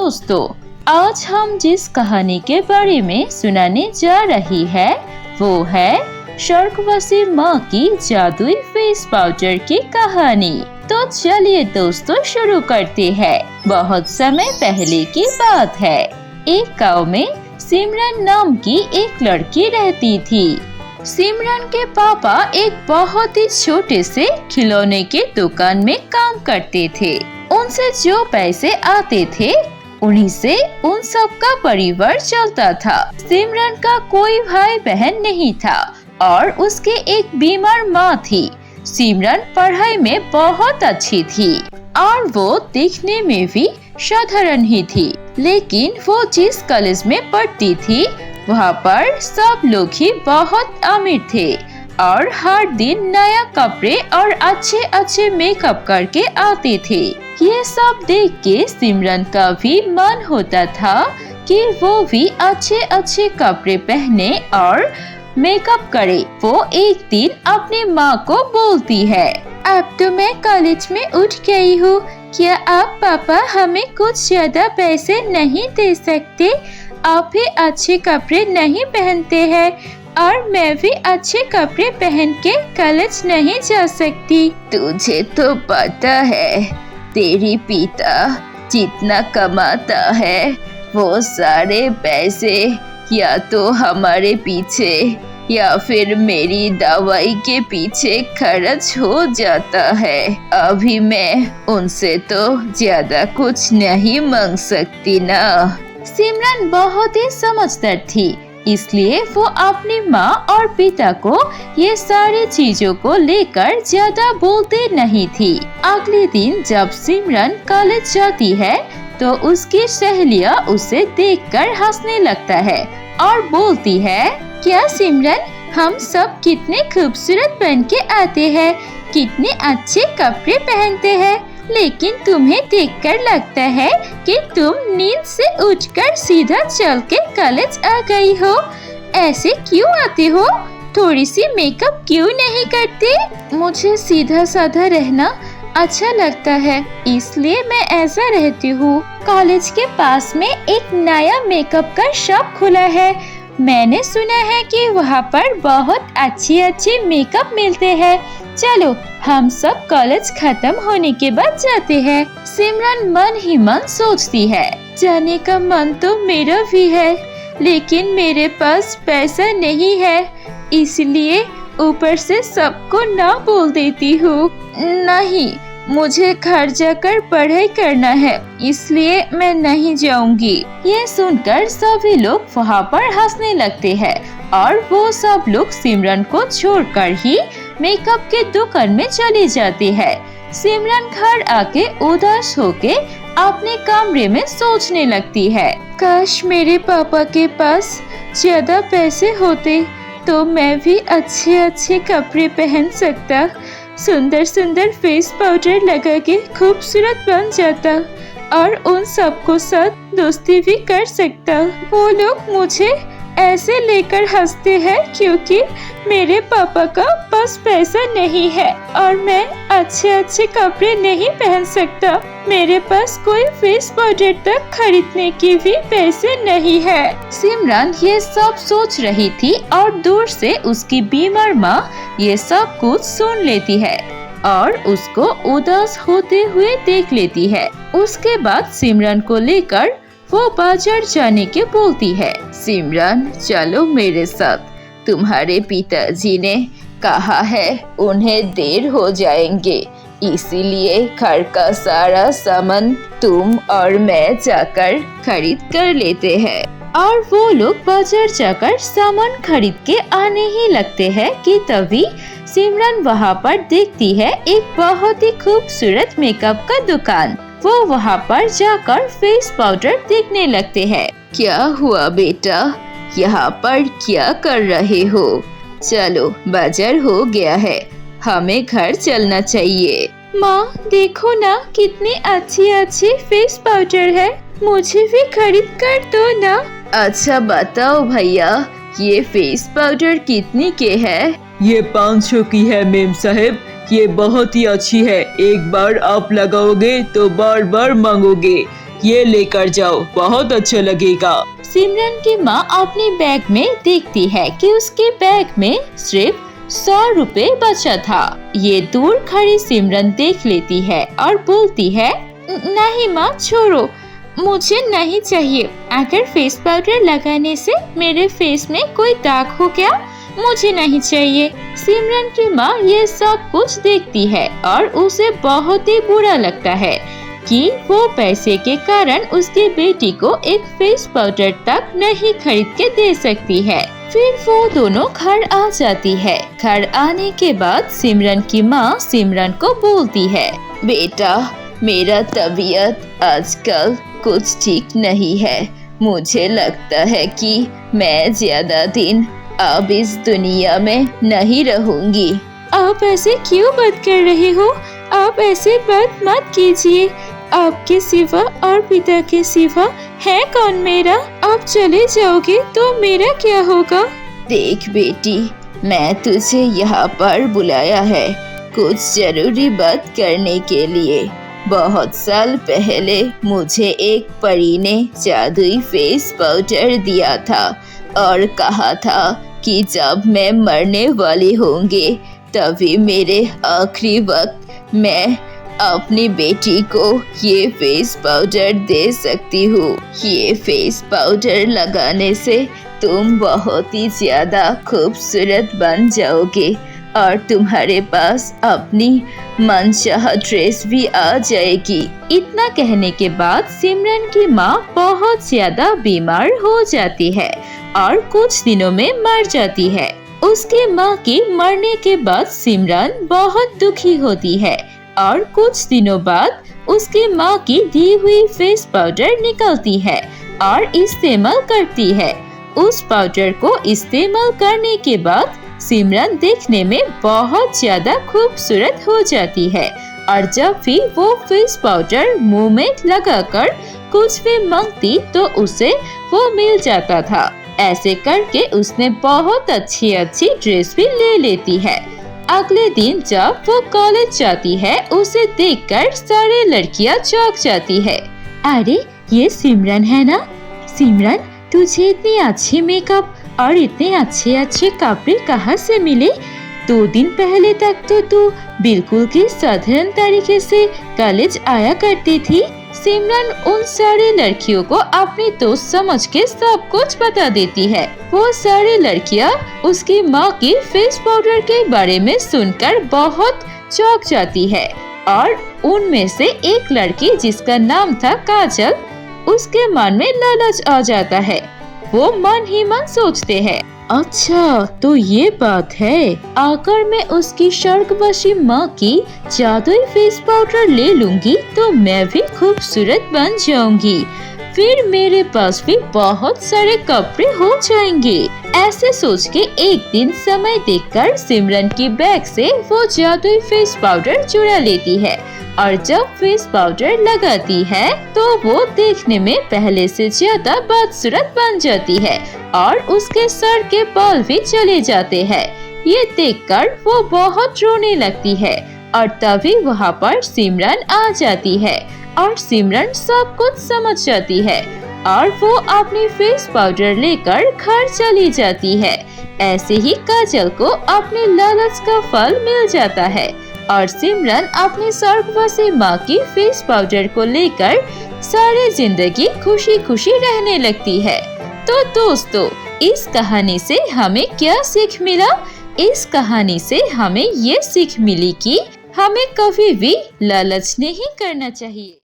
दोस्तों, आज हम जिस कहानी के बारे में सुनाने जा रही है वो है स्वर्गवासी माँ की जादुई फेस पाउडर की कहानी। तो चलिए दोस्तों शुरू करते हैं। बहुत समय पहले की बात है। एक गांव में सिमरन नाम की एक लड़की रहती थी। सिमरन के पापा एक बहुत ही छोटे से खिलौने की दुकान में काम करते थे। उनसे जो पैसे आते थे उन्हीं से उन सब का परिवार चलता था। सिमरन का कोई भाई बहन नहीं था और उसके एक बीमार माँ थी। सिमरन पढ़ाई में बहुत अच्छी थी और वो दिखने में भी साधारण ही थी, लेकिन वो जिस कॉलेज में पढ़ती थी वहाँ पर सब लोग ही बहुत अमीर थे और हर दिन नया कपड़े और अच्छे अच्छे मेकअप करके आते थे। ये सब देख के सिमरन का भी मन होता था कि वो भी अच्छे अच्छे कपड़े पहने और मेकअप करे। वो एक दिन अपनी माँ को बोलती है, अब तो मैं कॉलेज में उठ गई हूँ, क्या आप पापा हमें कुछ ज्यादा पैसे नहीं दे सकते? आप भी अच्छे कपड़े नहीं पहनते हैं और मैं भी अच्छे कपड़े पहन के कॉलेज नहीं जा सकती। तुझे तो पता है तेरी पिता जितना कमाता है वो सारे पैसे या तो हमारे पीछे या फिर मेरी दवाई के पीछे खर्च हो जाता है। अभी मैं उनसे तो ज्यादा कुछ नहीं मांग सकती ना। सिमरन बहुत ही समझदार थी, इसलिए वो अपनी माँ और पिता को ये सारी चीजों को लेकर ज्यादा बोलते नहीं थी। अगले दिन जब सिमरन कॉलेज जाती है तो उसकी सहेलियाँ उसे देखकर हंसने लगता है और बोलती है, क्या सिमरन, हम सब कितने खूबसूरत बन के आते हैं, कितने अच्छे कपड़े पहनते हैं, लेकिन तुम्हें देखकर लगता है कि तुम नींद से उठकर सीधा चल के कॉलेज आ गई हो। ऐसे क्यों आते हो? थोड़ी सी मेकअप क्यों नहीं करते? मुझे सीधा साधा रहना अच्छा लगता है, इसलिए मैं ऐसा रहती हूँ। कॉलेज के पास में एक नया मेकअप का शॉप खुला है। मैंने सुना है कि वहाँ पर बहुत अच्छे मेकअप मिलते हैं। चलो हम सब कॉलेज खत्म होने के बाद जाते हैं। सिमरन मन ही मन सोचती है, जाने का मन तो मेरा भी है, लेकिन मेरे पास पैसा नहीं है, इसलिए ऊपर से सबको ना बोल देती हूँ। नहीं, मुझे घर जाकर पढ़ाई करना है, इसलिए मैं नहीं जाऊंगी। ये सुनकर सभी लोग वहाँ पर हंसने लगते हैं और वो सब लोग सिमरन को छोड़कर ही मेकअप के दुकान में चली जाती है। सिमरन घर आके उदास होके अपने कमरे में सोचने लगती है, काश मेरे पापा के पास ज्यादा पैसे होते तो मैं भी अच्छे कपड़े पहन सकता, सुंदर सुंदर फेस पाउडर लगा के खूबसूरत बन जाता और उन सबको साथ दोस्ती भी कर सकता। वो लोग मुझे ऐसे लेकर हंसते हैं क्योंकि मेरे पापा का पास पैसा नहीं है और मैं अच्छे कपड़े नहीं पहन सकता। मेरे पास कोई फेस पाउडर तक खरीदने की भी पैसे नहीं है। सिमरन ये सब सोच रही थी और दूर से उसकी बीमार माँ ये सब कुछ सुन लेती है और उसको उदास होते हुए देख लेती है। उसके बाद सिमरन को लेकर वो बाजार जाने के बोलती है, सिमरन चलो मेरे साथ, तुम्हारे पिताजी ने कहा है उन्हें देर हो जाएंगे, इसीलिए घर का सारा सामान तुम और मैं जाकर खरीद कर लेते हैं। और वो लोग बाजार जाकर सामान खरीद के आने ही लगते हैं कि तभी सिमरन वहाँ पर देखती है एक बहुत ही खूबसूरत मेकअप का दुकान। वो वहाँ पर जाकर फेस पाउडर देखने लगते हैं। क्या हुआ बेटा, यहाँ पर क्या कर रहे हो? चलो बाजार हो गया है, हमें घर चलना चाहिए। माँ देखो ना कितने अच्छे फेस पाउडर है, मुझे भी खरीद कर दो ना। अच्छा बताओ भैया, ये फेस पाउडर कितने के है? ये 500 की है मेम साहब, ये बहुत ही अच्छी है, एक बार आप लगाओगे तो बार बार मांगोगे। ये लेकर जाओ, बहुत अच्छा लगेगा। सिमरन की माँ अपने बैग में देखती है कि उसके बैग में सिर्फ 100 रुपए बचा था। ये दूर खड़ी सिमरन देख लेती है और बोलती है, नहीं माँ छोड़ो, मुझे नहीं चाहिए। अगर फेस पाउडर लगाने से मेरे फेस में कोई दाग हो गया, मुझे नहीं चाहिए। सिमरन की माँ ये सब कुछ देखती है और उसे बहुत ही बुरा लगता है कि वो पैसे के कारण उसकी बेटी को एक फेस पाउडर तक नहीं खरीद के दे सकती है। फिर वो दोनों घर आ जाती है। घर आने के बाद सिमरन की माँ सिमरन को बोलती है, बेटा मेरा तबीयत आजकल कुछ ठीक नहीं है। मुझे लगता है कि मैं ज्यादा दिन अब इस दुनिया में नहीं रहूंगी। आप ऐसे क्यों बात कर रहे हो? आप ऐसे बात मत कीजिए। आपके सिवा और पिता के सिवा है कौन मेरा? आप चले जाओगे तो मेरा क्या होगा? देख बेटी, मैं तुझे यहाँ पर बुलाया है कुछ जरूरी बात करने के लिए। बहुत साल पहले मुझे एक परी ने जादुई फेस पाउडर दिया था और कहा था कि जब मैं मरने वाली होंगे तभी मेरे आखिरी वक्त मैं अपनी बेटी को ये फेस पाउडर दे सकती हूँ। ये फेस पाउडर लगाने से तुम बहुत ही ज्यादा खूबसूरत बन जाओगे और तुम्हारे पास अपनी मनचाहा ड्रेस भी आ जाएगी। इतना कहने के बाद सिमरन की माँ बहुत ज्यादा बीमार हो जाती है और कुछ दिनों में मर जाती है। उसकी माँ के मरने के बाद सिमरन बहुत दुखी होती है और कुछ दिनों बाद उसकी माँ की दी हुई फेस पाउडर निकलती है और इस्तेमाल करती है। उस पाउडर को इस्तेमाल करने के बाद सिमरन देखने में बहुत ज्यादा खूबसूरत हो जाती है और जब भी वो फेस पाउडर मुंह में लगाकर कुछ भी मांगती तो उसे वो मिल जाता था। ऐसे करके उसने बहुत अच्छी ड्रेस भी ले लेती है। अगले दिन जब वो कॉलेज जाती है उसे देखकर सारी लड़कियां चौंक जाती है। अरे ये सिमरन है ना? सिमरन, तुझे इतनी अच्छी मेकअप और इतने अच्छे कपड़े कहाँ से मिले? 2 दिन पहले तक तो तू बिल्कुल की साधारण तरीके से कॉलेज आया करती थी। सिमरन उन सारी लड़कियों को अपनी दोस्त समझ के सब कुछ बता देती है। वो सारी लड़कियां उसकी माँ की फेस पाउडर के बारे में सुनकर बहुत चौंक जाती है और उनमें से एक लड़की जिसका नाम था काजल, उसके मन में लालच आ जाता है। वो मन ही मन सोचते हैं, अच्छा तो ये बात है, अगर मैं उसकी स्वर्गवासी माँ की जादुई फेस पाउडर ले लूंगी तो मैं भी खूबसूरत बन जाऊंगी। फिर मेरे पास भी बहुत सारे कपड़े हो जाएंगे। ऐसे सोच के एक दिन समय देखकर सिमरन की बैग से वो जादुई फेस पाउडर चुरा लेती है और जब फेस पाउडर लगाती है तो वो देखने में पहले से ज्यादा बदसूरत बन जाती है और उसके सर के बाल भी चले जाते हैं। ये देखकर वो बहुत रोने लगती है और तभी वहाँ पर सिमरन आ जाती है और सिमरन सब कुछ समझ जाती है और वो अपनी फेस पाउडर लेकर घर चली जाती है। ऐसे ही काजल को अपने लालच का फल मिल जाता है और सिमरन अपनी स्वर्गवासी माँ की फेस पाउडर को लेकर सारी जिंदगी खुशी खुशी रहने लगती है। तो दोस्तों, इस कहानी से हमें क्या सीख मिला? इस कहानी से हमें ये सीख मिली कि हमें कभी भी लालच नहीं करना चाहिए।